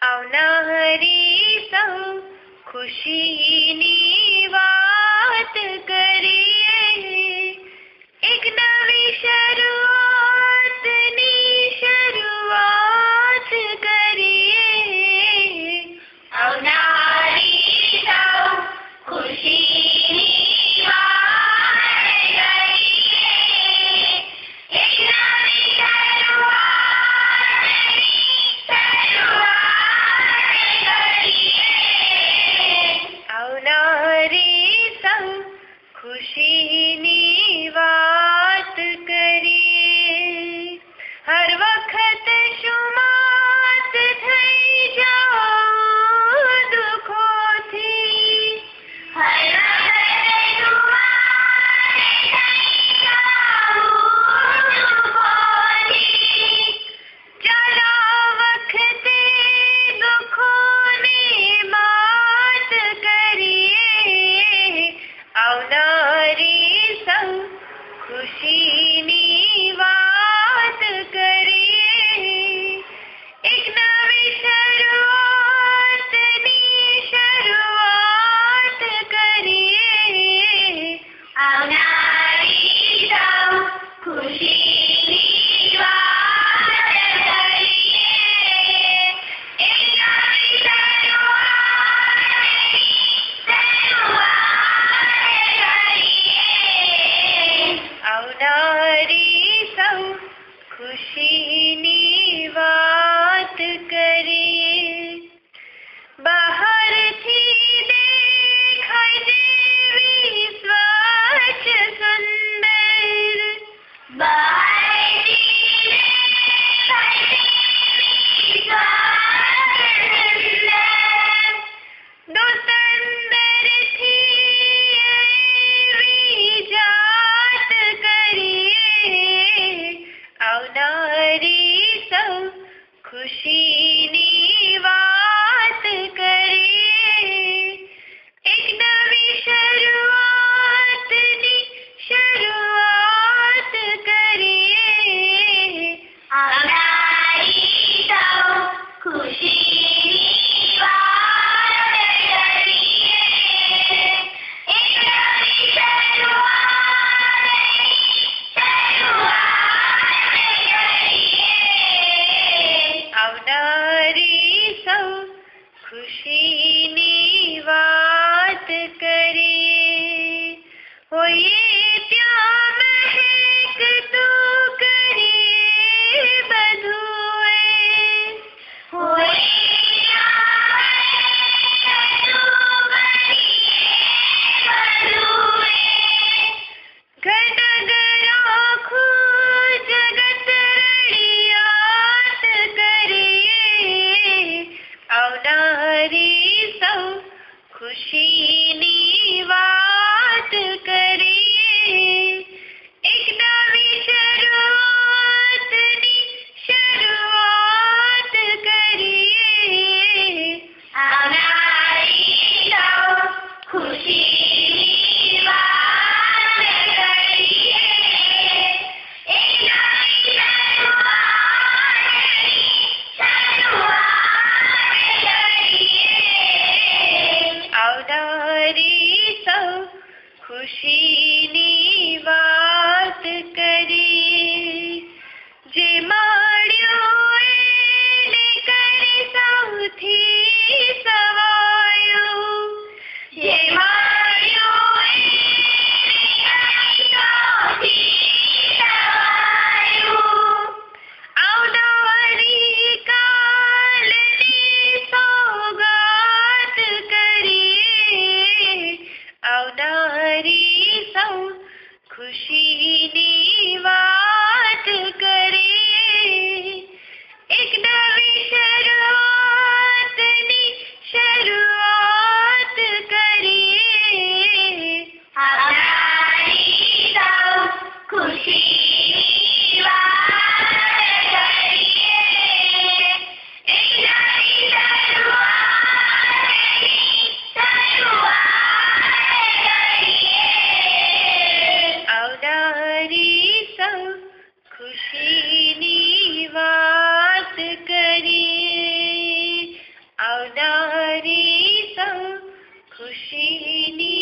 આવનારી સૌ ખુશીની વાત કરીએ, એક નવી શરૂઆતની શરૂઆત કરીએ. આવનારી સૌ ખુશીની વાત કરીએ, એક નવી આવનારી સૌ ખુશીની વાત કરીએ. હર વખત શુમાત થઈ જાઓ દુઃખોથી, હર વખત શુમાત થઈ જાઓ દુઃખોથી. જરા વખતે દુઃખોને માત કરીએ, આવનારી સૌ ખુશીની વાત કરીએ, એક નવી શરૂઆતની શરૂઆત કરીએ. આવનારી સૌ ખુશીની વાત કરીએ, એક નવી આવનારી સૌ ખુશીની વાત કરીએ. બહારથી દેખાય જેવી સ્વચ્છ સુંદર, બહારથી દેખાય જેવી સ્વચ્છ સુંદર, દોસ્ત અંદરથી એવી જાત કરીએ, આવનારી સૌ ખુશીની વાત કરીએ, એક નવી શરૂઆતની શરૂઆત કરીએ. આવનારી સૌ ખુશીની વાત કરીએ, એક નવી આવનારી સૌ ખુશીની વાત કરીએ. હોઈએ ત્યાં મહેકતું કરીએ બધું, હોઈએ ત્યાં મહેકતું કરીએ બધું. ઘનઘર આખું જગત રળિયાત કરીએ, આવનારી સૌ ખુશીની વાત કરીએ, એક નવી શરૂઆતની શરૂઆત કરીએ. આવનારી સૌ ખુશીની વાત કરીએ, એક નવી શરૂઆત કરીએ. આવનારી ખુશીની